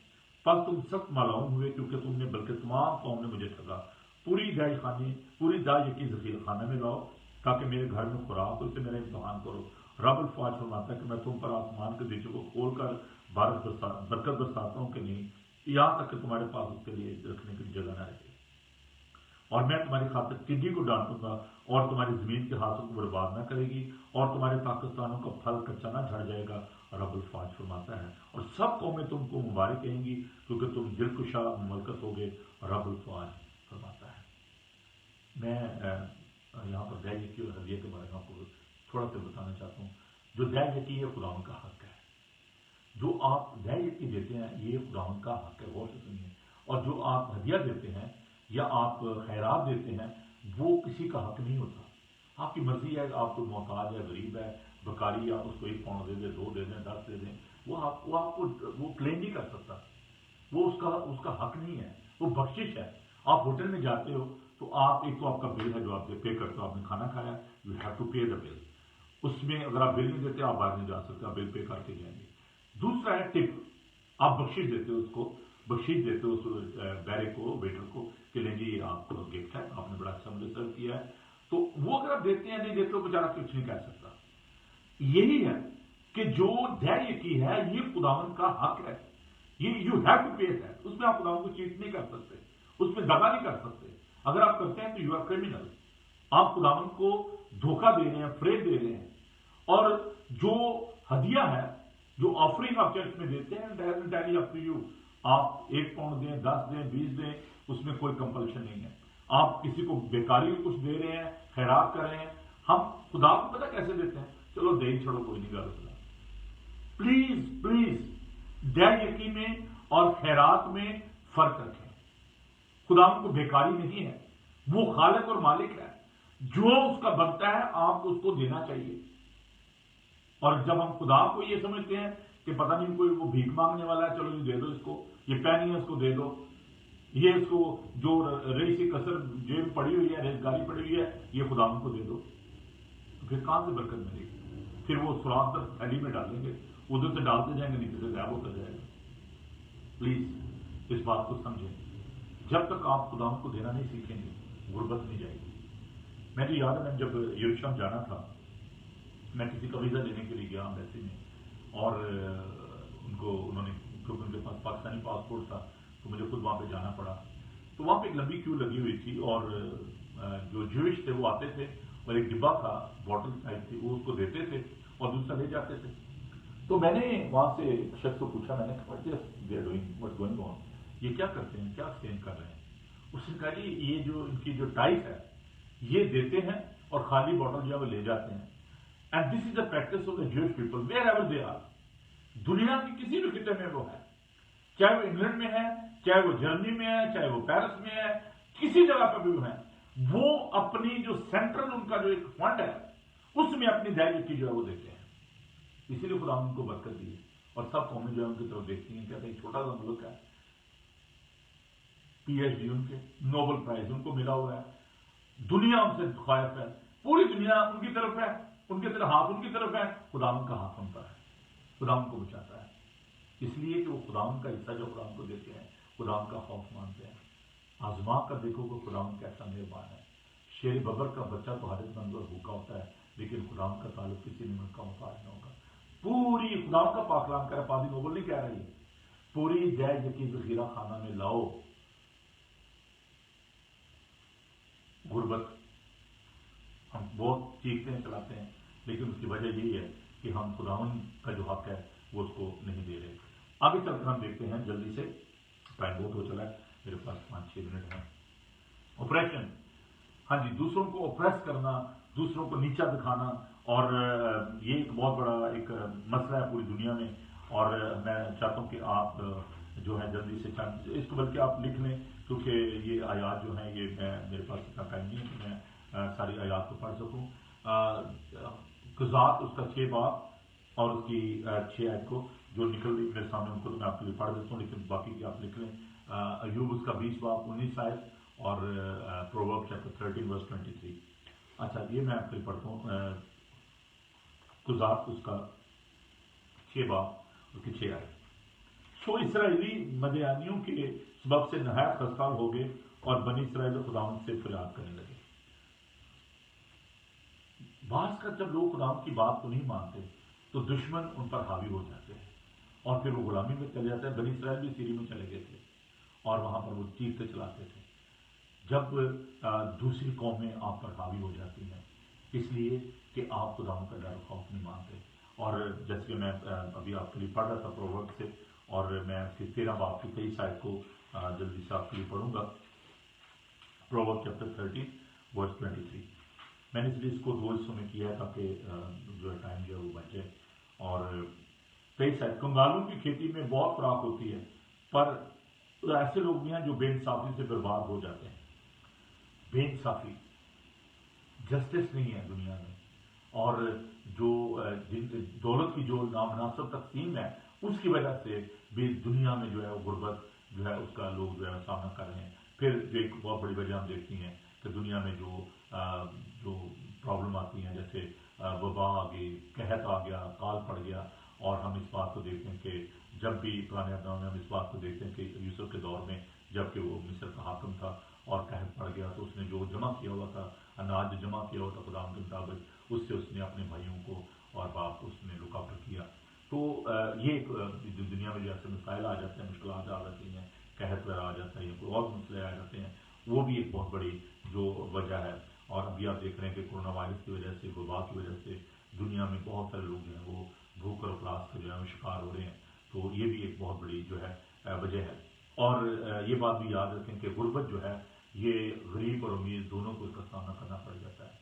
پس تم سخت ملعون ہوئے، کیونکہ تم نے بلکہ تمام قوم نے مجھے ٹھگا. پوری دہ یکی ذخیرہ خانے میں لاؤ تاکہ میرے گھر میں خوراک ہو، اسے میرا امتحان کرو. رب الفاظ فرماتا ہے کہ میں تم پر آسمان کے دیچوں کو کھول کر برکت برساتا ہوں کہ نہیں، یہاں تک کہ تمہارے پاس اس کے لیے رکھنے کی جگہ نہ رہے. اور میں تمہاری خاطر ٹڈی کو ڈانٹوں گا اور تمہاری زمین کے ہاتھوں کو برباد نہ کرے گی اور تمہارے پاکستانوں کا پھل کچا نہ جھڑ جائے گا. رب الفاظ فرماتا ہے اور سب قومیں تم کو مبارک کہیں گی کیونکہ تم دلکشا مملکت ہوگے. رب الفاظ فرماتا ہے. میں یہاں پر دہ یکی اور ہدیہ کے بارے میں آپ کو تھوڑا سا بتانا چاہتا ہوں. جو دہ یکی ہے خداوند کا حق ہے. جو آپ دہ یکی دیتے ہیں یہ خداوند کا حق ہے، غور سے سنیے. اور جو آپ ہدیہ دیتے ہیں یا آپ خیرات دیتے ہیں وہ کسی کا حق نہیں ہوتا. آپ کی مرضی ہے، آپ کو محتاج ہے، غریب ہے، بکاری، آپ اس کو 1 پاؤنڈ دے دیں، 2 دے دیں، 10 دے دیں، وہ آپ کو وہ کلیم نہیں کر سکتا. وہ اس کا حق نہیں ہے، وہ بخشش ہے. آپ ہوٹل میں جاتے ہو تو آپ ایک تو آپ کا بل ہے جو آپ پے کرتے ہو، آپ نے کھانا کھایا، یو ہیو ٹو پے دا بل. اس میں اگر آپ بل نہیں دیتے آپ باہر نہیں جا سکتے، آپ بل پے کر کے جائیں گے. دوسرا ہے ٹپ. آپ بخشش دیتے ہو، اس کو بخشش دیتے ہو اس بیرے کو، ویٹر کو کہ لیں جی آپ کو گفٹ ہے، آپ نے بڑا اچھا مجھے سرو کیا ہے. تو وہ اگر آپ دیتے ہیں نہیں دیتے ہو بیچارہ کچھ نہیں کہہ سکتا. یہی ہے کہ جو دہ یکی ہے یہ خداوند کا حق ہے. یہ یو ہیو ٹو پے ہے. اس میں آپ خداوند کو چیٹ نہیں کر سکتے، اس میں دغا نہیں کر سکتے. اگر آپ کرتے ہیں تو یو آر کرمنل. آپ خداوند کو دھوکہ دے رہے ہیں، فریب دے رہے ہیں. اور جو ہدیہ ہے، جو آفرنگ آپ چرچ میں دیتے ہیں، آپ 1 پاؤنڈ دیں، 10 دیں، 20 دیں، اس میں کوئی کمپلشن نہیں ہے. آپ کسی کو بیکاری کچھ دے رہے ہیں، خیرات کر رہے ہیں. ہم خدا کو پتہ کیسے دیتے ہیں؟ چلو دے ہی چھڑو، کوئی نہیں گا. پلیز پلیز دہ یکی میں اور خیرات میں فرق رکھیں. خدا کو بیکاری نہیں ہے، وہ خالق اور مالک ہے. جو اس کا بنتا ہے آپ کو اس کو دینا چاہیے. اور جب ہم خدا کو یہ سمجھتے ہیں کہ پتہ نہیں کوئی وہ بھیک مانگنے والا ہے، چلو یہ دے دو اس کو، یہ پینی ہے اس کو دے دو، یہ اس کو جو رئی سی کسر جیب پڑی ہوئی ہے، ریزگاری پڑی ہوئی ہے، یہ خدا کو دے دو، تو پھر کہاں سے برکت ملے گی؟ پھر وہ سوراخ در تھیلی میں ڈالیں گے، ادھر سے ڈالتے جائیں گے، نیچے سے غائب ہوتا جائے گا. پلیز اس بات کو سمجھیں. جب تک آپ خدا کو دینا نہیں سیکھیں گے غربت نہیں جائے گی. میں جو یاد ہے میں جب یروشلم جانا تھا، میں کسی کا ویزا لینے کے لیے گیا ایمبیسی میں، اور انہوں نے کیونکہ ان کے پاس پاکستانی پاسپورٹ تھا تو مجھے خود وہاں پہ جانا پڑا. تو وہاں پہ ایک لمبی کیو لگی ہوئی تھی، اور جو جوئش تھے وہ آتے تھے اور ایک ڈبہ تھا، بوٹل ٹائپ تھی، وہ اس کو دیتے تھے اور دوسرا لے جاتے تھے. تو میں نے وہاں سے شخص کو پوچھا، میں نے کہا یہ کیا کرتے ہیں، کیا سین کر رہے ہیں؟ اس نے کہا جی یہ جو ان کی جو ٹائپ ہے یہ دیتے ہیں اور خالی بوٹل جو ہے وہ لے جاتے ہیں. And this is the practice of the Jewish people wherever they are. دنیا کی کسی بھی خطے میں وہ ہے، چاہے وہ انگلینڈ میں ہے، چاہے وہ جرمنی میں ہے، چاہے وہ پیرس میں ہے، کسی جگہ پہ بھی وہ ہے. وہ اپنی جو سینٹرل ان کا جو ایک فنڈ ہے اس میں اپنی دہ یکی جو ہے وہ دیتے ہیں. اسی لیے خدا ان کو برکت دی ہے. اور سب قومیں جو ہے ان کی طرف دیکھتی ہیں، کہتے ہیں چھوٹا سا ملک ہے، پی ایچ ڈی ان کے، نوبل پرائز ان کو ملا ہوا ہے، دنیا ان سے خواہش ہے، پوری دنیا ان کی طرف ہے، ان کے طرف ہاتھ ان کی طرف ہے. خدا ان کا ہاتھ ان پر ہے، خدا ان کو بچاتا ہے. اس لیے کہ وہ خدا ان کا حصہ جو خدا ان کو دیتے ہیں، خدا ان کا خوف مانتے ہیں. آزما کر دیکھو کہ خدا ان کیسا مہربان ہے. شیر ببر کا بچہ تو حاجت مند اور بھوکا ہوتا ہے، لیکن خدا ان کا تعلق کسی نعمت کا محتاج نہ ہوگا. پوری خدا کا پاکلام کر پادی نوبل نہیں کہہ رہی، پوری دہ یکی ذخیرہ خانہ میں لاؤ. غربت ہم بہت چیختے ہیں، چلاتے ہیں، لیکن اس کی وجہ یہی ہے کہ ہم خداوند کا جو حق ہے وہ اس کو نہیں دے رہے. آگے چل کر ہم دیکھتے ہیں جلدی سے، ٹائم بہت ہو چلا ہے، میرے پاس 5-6 منٹ ہیں. آپریشن، ہاں جی، دوسروں کو اوپریس کرنا، دوسروں کو نیچا دکھانا، اور یہ ایک بہت بڑا ایک مسئلہ ہے پوری دنیا میں. اور میں چاہتا ہوں کہ آپ جو ہے جلدی سے اس کو بلکہ آپ لکھ لیں، کیونکہ یہ آیات جو ہیں یہ میرے پاس اتنا ٹائم نہیں ہے کہ میں ساری آیات کو پڑھ سکوں. قضات اس کا 6 باب اور اس کی 6 آیت کو جو نکل رہی میرے سامنے ان کو تو میں آپ کے لیے پڑھ دیتا ہوں، لیکن باقی کی آپ لکھ لیں. ایوب اس کا 20 باب 19 آیت اور پروورب چیپٹر 13 ورس 23. اچھا یہ میں آپ کے لیے پڑھتا ہوں. قضات اس کا 6 باب اس کی 6 آیت. سو اسرائیلی مدیانیوں کے سبب سے نہایت خستہ ہو گئے اور بنی اسرائیل خداوند سے فریاد کرنے لگے. بعض کا جب لوگ خداوند کی بات کو نہیں مانتے تو دشمن ان پر حاوی ہو جاتے ہیں اور پھر وہ غلامی میں چلے جاتے ہیں. بنی اسرائیل بھی سیری میں چلے گئے تھے اور وہاں پر وہ چیختے چلاتے تھے. جب دوسری قومیں آپ پر حاوی ہو جاتی ہیں اس لیے کہ آپ خداوند کا ڈر خوف نہیں مانتے. اور جیسے کہ میں ابھی آپ کے لیے پڑھ رہا تھا پروورب سے، اور میں اس کے 13 باب کی 23 آیت کو جلدی سے آپ کے لیے پڑھوں گا. پروورب چیپٹر 13 ورس 23. میں نے اس لیے اس کو 2 حصوں میں کیا ہے تاکہ جو ہے ٹائم جو ہے وہ بچے. اور 23 آیت: کنگالوں کی کھیتی میں بہت خوراک ہوتی ہے، پر ایسے لوگ بھی ہیں جو بے انصافی سے برباد ہو جاتے ہیں. بے انصافی، جسٹس نہیں ہے دنیا میں، اور جو دولت کی جو نامناسب تقسیم ہے اس کی وجہ سے بھی دنیا میں جو ہے وہ غربت جو ہے اس کا لوگ جو ہے سامنا کر رہے ہیں. پھر جو ایک بہت بڑی وجہ ہم دیکھتی ہیں کہ دنیا میں جو پرابلم آتی ہیں، جیسے وبا آ گئی، قحط آ گیا، کال پڑ گیا. اور ہم اس بات کو دیکھتے ہیں کہ جب بھی پرانے عہد میں ہم اس بات کو دیکھتے ہیں کہ یوسف کے دور میں جب کہ وہ مصر کا حاکم تھا اور قحط پڑ گیا تو اس نے جو جمع کیا ہوا تھا، اناج جمع کیا ہوا تھا خدا کے مطابق، اس سے اس نے اپنے بھائیوں کو اور باپ کو اس نے لک آؤٹ کیا. تو یہ ایک دنیا میں جیسے مسائل آ جاتے ہیں، مشکلات آ جاتی ہیں، قحط وغیرہ آ جاتا ہے یا کوئی اور مسئلے آ جاتے ہیں، وہ بھی ایک بہت بڑی جو وجہ ہے. اور ابھی آپ دیکھ رہے ہیں کہ کورونا وائرس کی وجہ سے، وبا کی وجہ سے دنیا میں بہت سارے لوگ جو ہیں وہ بھوک اور افلاس کے جو ہے وہ شکار ہو رہے ہیں. تو یہ بھی ایک بہت بڑی جو ہے وجہ ہے. اور یہ بات بھی یاد رکھیں کہ غربت جو ہے یہ غریب اور امیر دونوں کو اس کا سامنا کرنا پڑ جاتا ہے.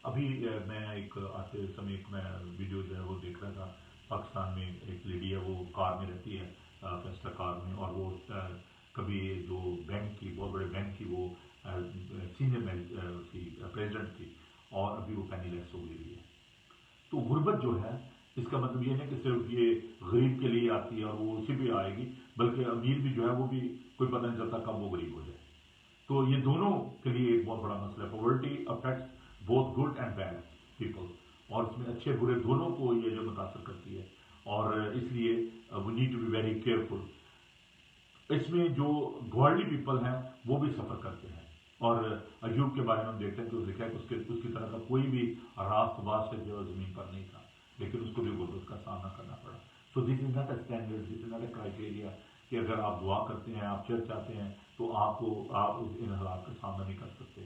ابھی میں ایک آتے سمے ایک میں ویڈیو جو ہے وہ دیکھ رہا تھا. پاکستان میں ایک لیڈی ہے، وہ کار میں رہتی ہے، فیسٹا کار میں، اور وہ کبھی جو بینک کی، بہت بڑے بینک کی وہ سینئر تھی، پریزیڈنٹ تھی، اور ابھی وہ پینی لیس ہو گئی ہے. تو غربت جو ہے اس کا مطلب یہ نہیں کہ صرف یہ غریب کے لیے آتی ہے اور وہ اسی پہ آئے گی، بلکہ امیر بھی جو ہے وہ بھی کوئی پتہ نہیں چلتا کب وہ غریب ہو جائے. تو یہ دونوں کے لیے ایک بہت بڑا مسئلہ ہے. Poverty affects both good and bad people, اور اس میں اچھے برے دونوں کو یہ جو متاثر کرتی ہے. اور اس لیے we need to be very careful. اس میں جو گورلی پیپل ہیں وہ بھی سفر کرتے ہیں. اور ایوب کے بارے میں ہم دیکھتے ہیں کہ لکھا ہے کہ اس کی طرح کا کوئی بھی راست باز سے جو زمین پر نہیں تھا، لیکن اس کو بھی غربت کا سامنا کرنا پڑا. So this is not a standard, this is not a criteria کہ اگر آپ دعا کرتے ہیں، آپ چرچ آتے ہیں تو آپ ان حالات کا سامنا نہیں کر سکتے.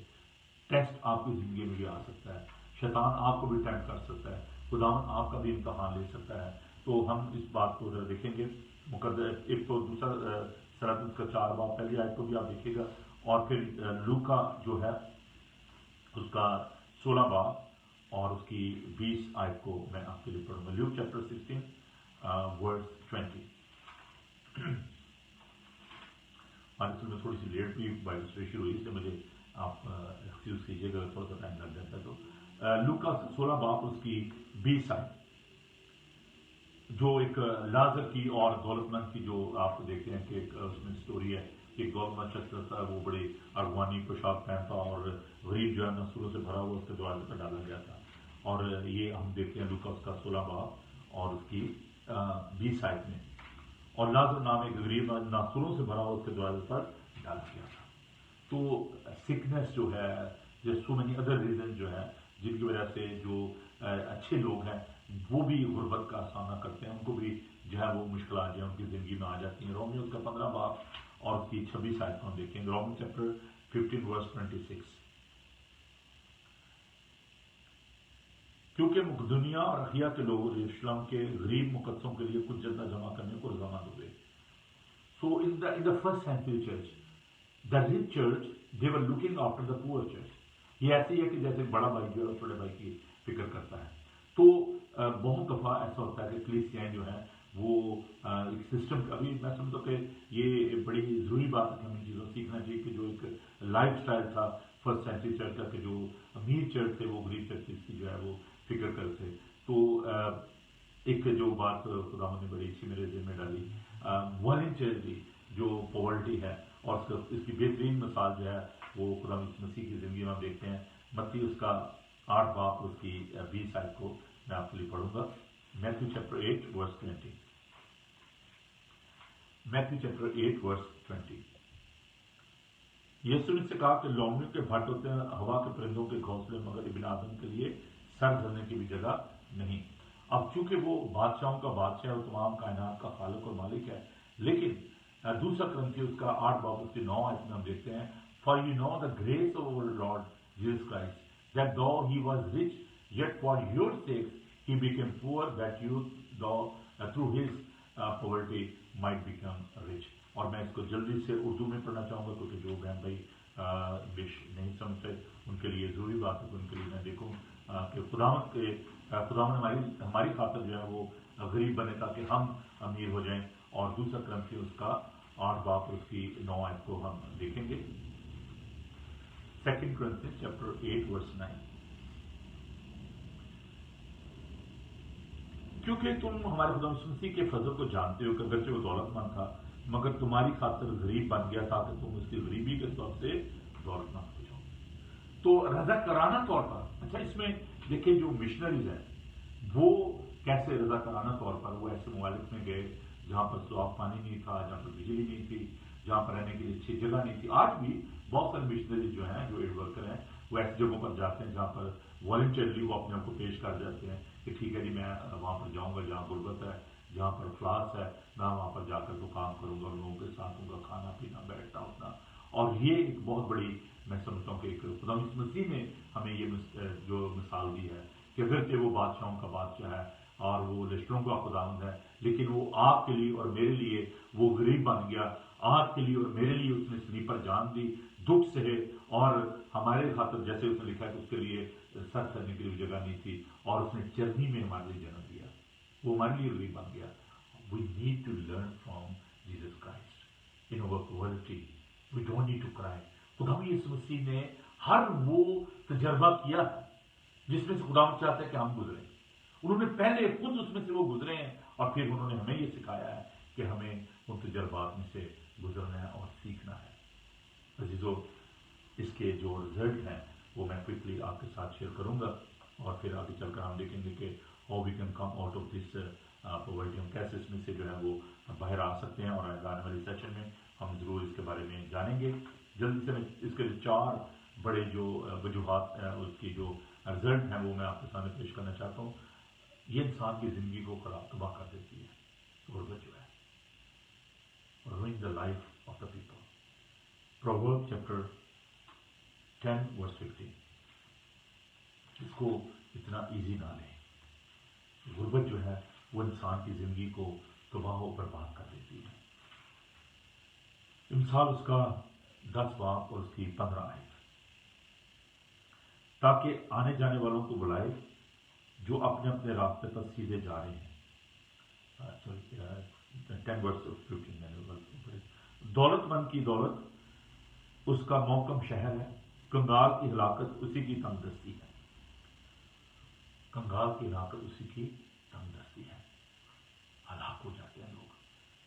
ٹیسٹ آپ کی زندگی میں بھی آ سکتا ہے، شیطان آپ کو بھی ٹیمپٹ کر سکتا ہے، خداوند آپ کا بھی امتحان لے سکتا ہے. تو ہم اس بات کو ذرا دیکھیں گے. مقدس ایک تو دوسرا سرد کا 4 باب پہلی آیت کو بھی آپ دیکھیے گا، اور پھر لوکا جو ہے اس کا 16 باب اور اس کی 20 آیت کو میں آپ کے لیے پڑھوں گا. لیوک چیپٹر 16 ورس 20. اور اس میں تھوڑی سی لیٹ بھی بائبل اسٹڈی شروع ہوئی، اس سے مجھے آپ ایکسکیوز کیجیے گا تھوڑا سا ٹائم لگ جاتا ہے. تو لوکا 16 باب اس کی 20 آیت، جو ایک لازر کی اور دولت مند کی جو آپ دیکھتے ہیں کہ ایک اس میں اسٹوری ہے کہ ایک دولت مند شخص تھا، وہ بڑی اغوانی پوشاک پہنتا اور غریب جو ہے نسلوں سے بھرا ہوا اس کے دروازے پر ڈالا گیا تھا. اور یہ ہم دیکھتے ہیں لوکا اس کا 16 باب اور اس کی 20 آیت میں. اور لازر نام ایک غریب نسلوں سے بھرا ہوا اس کے دروازے پر ڈالا گیا تھا. تو سکنس جو ہے، جیسے سو مینی ادر ریزن جو ہے جن کی وجہ سے جو اچھے لوگ ہیں وہ بھی غربت کا سامنا کرتے ہیں، ان کو بھی جو ہے وہ مشکلات جو ہے ان کی زندگی میں آ جاتی ہیں. رومیو اس کا 15 باب اور اس کی 26 آیت کو ہم دیکھیں گے. رومیو چیپٹر 15 ورس 26. کیونکہ دنیا اور اخیا کے لوگ یروشلم کے غریب مقدسوں کے لیے کچھ جلدہ جمع کرنے کو رضامند ہوئے. So in the first century church, the rich church, they were looking after the poor church. یہ ایسی ہے کہ جیسے بڑا بھائی جو ہے چھوٹے بھائی کی فکر کرتا ہے. تو بہت دفعہ ایسا ہوتا ہے کہ کلیسیاں جو ہیں وہ ایک سسٹم، ابھی میں سمجھتا ہوں کہ یہ بڑی ضروری بات ہے کہ ہمیں چیزوں سیکھنا چاہیے کہ جو ایک لائف اسٹائل تھا فرسٹ سینچری چرچ کا، کہ جو امیر چرچ تھے وہ غریب چرچ کی جو ہے وہ فکر کرتے. تو ایک جو بات خدا نے بڑی اچھی میرے ذہن میں ڈالی، والنٹیرلی جو پاورٹی ہے، اور اس کی بہترین مثال جو ہے وہ خدا مسیح کی زندگی میں ہم دیکھتے ہیں. متی اس کا 8 باب اس کی 20 آیت کو میں آپ کے لیے پڑھوں گا. میتھیو چیپٹر 8 ورس 20. میتھیو چیپٹر 8 ورس 20. یسوع نے سے کہا کہ لومڑیوں کے بھٹ ہوتے ہیں ہوا کے پرندوں کے گھونسلے، مگر ابن آدم کے لیے سر دھرنے کی بھی جگہ نہیں. اب چونکہ وہ بادشاہوں کا بادشاہ اور تمام کائنات کا خالق اور مالک ہے، لیکن دوسرا کرنتھی اس کا 8 باب اس کی 9 آیت میں ہم دیکھتے ہیں For you know the grace of our Lord Jesus Christ, that though he was rich, yet for your sakes he became poor, that you through his poverty might become rich. اور میں اس کو جلدی سے اردو میں پڑھنا چاہوں گا کیونکہ جو بہن بھائی انگلش نہیں سمجھتے ان کے لیے ضروری بات ہے کہ ان کے لیے میں دیکھوں کہ خداوند ہماری خاطر جو ہے وہ غریب بنے تاکہ ہم امیر ہو جائیں. اور دوسرا کرنتھی اس کا 8 باب اور اس کی 9 آیت کو ہم دیکھیں گے. 2 Corinthians chapter 8 verse 9. کیونکہ تم ہمارے خدا مسیح کے فضل کو جانتے ہو کہ اگرچہ وہ دولت مند تھا مگر تمہاری خاطر غریب بن گیا تاکہ تم اس کی غریبی کے طور سے دولت مند ہو جاؤ. تو رضا کرانہ طور پر اچھا اس میں دیکھیں جو مشنریز ہیں وہ کیسے رضا کرانہ طور پر وہ ایسے ممالک میں گئے جہاں پر صاف پانی نہیں تھا, جہاں پر بجلی نہیں تھی, جہاں پر رہنے کے لیے اچھی جگہ نہیں تھی. آج بھی بہت سارے مشنریز جو ہیں جو ایڈ ورکر ہیں وہ ایسی جگہوں پر جاتے ہیں جہاں پر والنٹیئرلی وہ اپنے آپ کو پیش کر جاتے ہیں کہ ٹھیک ہے جی میں وہاں پر جاؤں گا جہاں غربت ہے, جہاں پر افلاس ہے, میں وہاں پر جا کر تو کام کروں گا, لوگوں کے ساتھ ہوں گا, کھانا پینا بیٹھنا اٹھنا. اور یہ ایک بہت بڑی میں سمجھتا ہوں کہ ایک خدا مسیح نے ہمیں یہ جو مثال دی ہے کہ اگرچہ وہ بادشاہوں کا بادشاہ ہے اور وہ لشکروں کا خداوند ہے لیکن وہ آپ کے لیے اور میرے لیے وہ غریب بن گیا. آپ کے لیے اور میرے لیے اس نے سلی پر جان دی, دکھ سہے, اور ہمارے خاطر جیسے اس نے لکھا ہے کہ اس کے لیے سر کرنے کے لیے جگہ نہیں تھی اور اس نے چرنی میں ہمارے لیے جنم دیا, وہ ہمارے لیے غریب بن گیا. We need to learn from Jesus Christ in our poverty. We don't need to cry. خدا یسوع مسیح نے ہر وہ تجربہ کیا جس میں سے خدا چاہتا ہے کہ ہم گزریں. انہوں نے پہلے خود اس میں سے وہ گزرے ہیں اور پھر انہوں نے ہمیں یہ سکھایا ہے کہ ہمیں ان تجربات میں سے گزرنا ہے اور سیکھنا ہے. عزیزو اس کے جو رزلٹ ہیں وہ میں کوئکلی آپ کے ساتھ شیئر کروں گا اور پھر آگے چل کر ہم دیکھیں گے کہ how we can come out of this poverty, ہم کیسے اس میں سے جو ہے وہ باہر آ سکتے ہیں. اور آنے والی سیشن میں ہم ضرور اس کے بارے میں جانیں گے. جلدی سے میں اس کے 4 بڑے جو وجوہات اس کی جو رزلٹ ہیں وہ میں آپ کے سامنے پیش کرنا چاہتا ہوں. یہ انسان کی زندگی کو خراب تباہ کر دیتی ہے غربت جو ہے, ruin the life of the people. Proverbs chapter 10 verse 15. اس کو اتنا ایزی نہ لیں. غربت جو ہے وہ انسان کی زندگی کو تباہ و برباد کر دیتی ہے. مثال اس کا 10 باب اور اس کی 15 آیت. تاکہ آنے جانے والوں کو بلائے جو اپنے اپنے راستے پر سیدھے جا رہے ہیں. 10 verse 15. دولت مند کی دولت اس کا محکم شہر ہے, کنگال کی ہلاکت اسی کی تنگ دستی ہے. کنگال کی ہلاکت اسی کی تنگ دستی ہے. ہلاک ہو جاتے ہیں لوگ,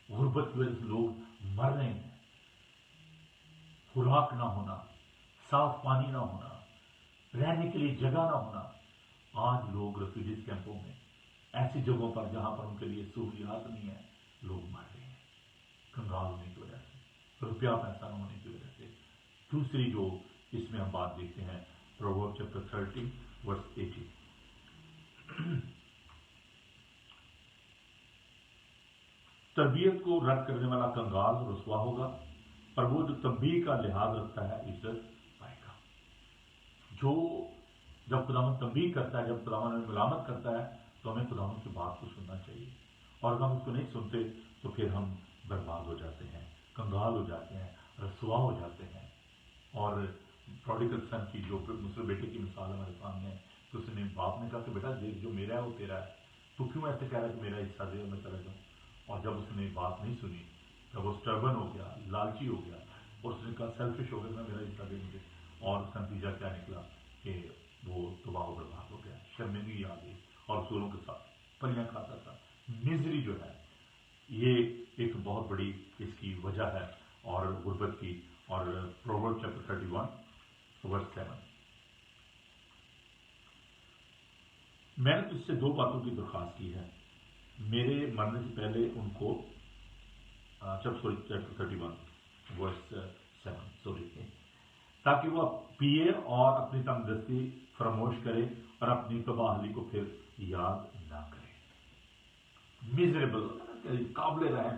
غربت کی وجہ سے لوگ مر رہے ہیں. خوراک نہ ہونا, صاف پانی نہ ہونا, رہنے کے لیے جگہ نہ ہونا. آج لوگ ریفیوجیز کیمپوں میں ایسی جگہوں پر جہاں پر ان کے لیے سہولیات نہیں ہے لوگ مر رہے ہیں کنگال ہونے کی وجہ سے, روپیہ پیسہ نہ ہونے کی وجہ سے. دوسری جو اس میں ہم بات دیکھتے ہیں پروورب چیپٹر 30 verse 18. تربیت کو رد کرنے والا کنگال رسوا ہوگا, پر وہ جو تنبیہ کا لحاظ رکھتا ہے عزت پائے گا. جو جب خداوند تنبیہ کرتا ہے, جب خداوند ہمیں ملامت کرتا ہے تو ہمیں خداوند کی بات کو سننا چاہیے. اور اگر ہم اس کو نہیں سنتے تو پھر ہم برباد ہو جاتے ہیں, کنگال ہو جاتے ہیں, رسوا ہو جاتے ہیں. اور پروڈیگل سن کی جو مسلم بیٹے کی مثال ہمارے سامنے ہے, تو اس نے باپ نے کہا کہ بیٹا دیکھ جو میرا ہے وہ تیرا ہے, تو کیوں ایسے کہہ رہا ہے کہ میرا حصہ دے اور میں چلا جاؤں. اور جب اس نے بات نہیں سنی, جب وہ اسٹربن ہو گیا, لالچی ہو گیا, اور اس نے کہا سیلفش ہو گیا, میں میرا حصہ دے مجھے, اور اس کا نتیجہ کیا نکلا کہ وہ تباہ و برباد ہو گیا, شرمندگی آ گئی اور اصولوں کے ساتھ پلیاں کھاتا تھا. مزری جو ہے یہ ایک بہت بڑی اس کی وجہ ہے اور غربت کی. اور پروورب چیپٹر 31 verse 7. میں نے تجھ سے 2 باتوں کی درخواست کی ہے, میرے مرنے سے پہلے ان کو چیپٹر 31 verse 7 تاکہ وہ پیے اور اپنی تنگ دستی فراموش کرے اور اپنی تباہلی کو پھر یاد نہ کرے. میزریبل, قابل رحم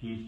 30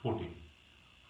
14।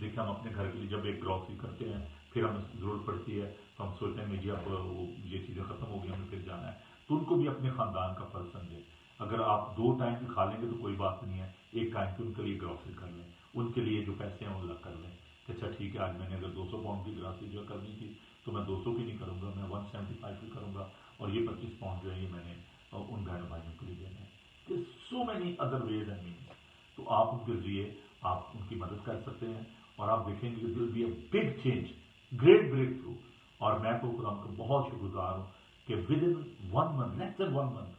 دیکھیں ہم اپنے گھر کے لیے جب ایک گروسری کرتے ہیں پھر ہمیں ضرورت پڑتی ہے تو ہم سوچتے ہیں جی اب وہ یہ چیزیں ختم ہو گئی ہمیں پھر جانا ہے. تو ان کو بھی اپنے خاندان کا فرض سمجھے. اگر آپ 2 ٹائم بھی کھا لیں گے تو کوئی بات نہیں ہے, ایک ٹائم پہ ان کے لیے گروسری کر لیں, ان کے لیے جو پیسے ہیں وہ الگ کر لیں کہ اچھا ٹھیک ہے آج میں نے اگر 200 پاؤنڈ کی گروسری جو کرنی تھی تو میں 200 کی نہیں کروں گا, میں 175 کی کروں گا, اور یہ 25 پاؤنڈ جو ہے یہ میں نے ان بہنوں بھائیوں کے لیے دینا ہے. So many other ways and means. تو آپ ان کے ذریعے آپ ان کی مدد کر سکتے ہیں اور آپ دیکھیں گے کہ there'll be a big change, great breakthrough. اور میں تو خدا کا بہت شکر گزار ہوں کہ with in 1 month, less than 1 month,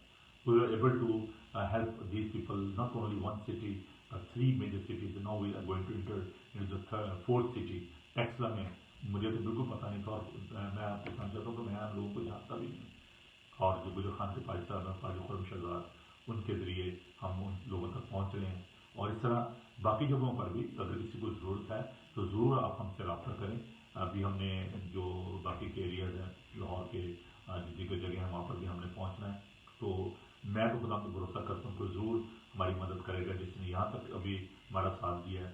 we were able to help these people, not only one city, 3 major cities. Now we are going to enter into the fourth city, Taxila میں. مجھے تو بالکل پتہ نہیں تھا, اور میں آپ کو سمجھ چاہتا ہوں کہ میں ہم لوگوں کو جانتا بھی نہیں. اور جو گجر خان کے پاج صاحب ہیں, پاج خرم شہزاد, ان کے ذریعے ہم ان لوگوں تک پہنچ رہے ہیں. اور اس طرح باقی جگہوں پر بھی اگر کسی کو ضرورت ہے تو ضرور آپ ہم سے رابطہ کریں. ابھی ہم نے جو باقی کے ایریاز ہیں لاہور کے دیگر جگہ ہیں وہاں پر بھی ہم نے پہنچنا ہے. تو میں تو خدا کو بھروسہ کرتا ہوں کہ ضرور ہماری مدد کرے گا. جس نے یہاں تک ابھی ہمارا ساتھ دیا ہے